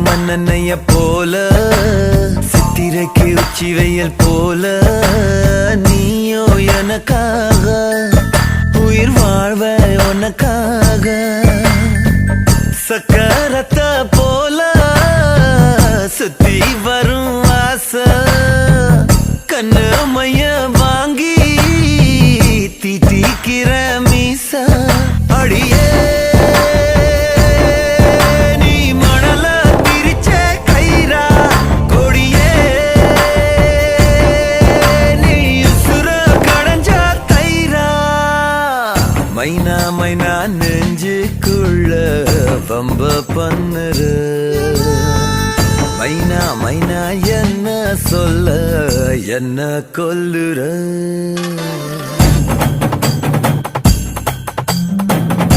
மன்னனைய போல சித்திரைக்கு உச்சி வெயில் போல நீயோ எனக்காக உயிர் வாழ்வ உனக்காக சக்கரத்த போல சுத்தி வரும் ஆசை கண்ணு மைய வாங்கி தீட்டிக்கிற மீச அடியே மைனா மைனா நெஞ்சுக்குள்ள பம்ப பண்ணுற மைனா மைனா என்ன சொல்ல என்ன கொல்லுற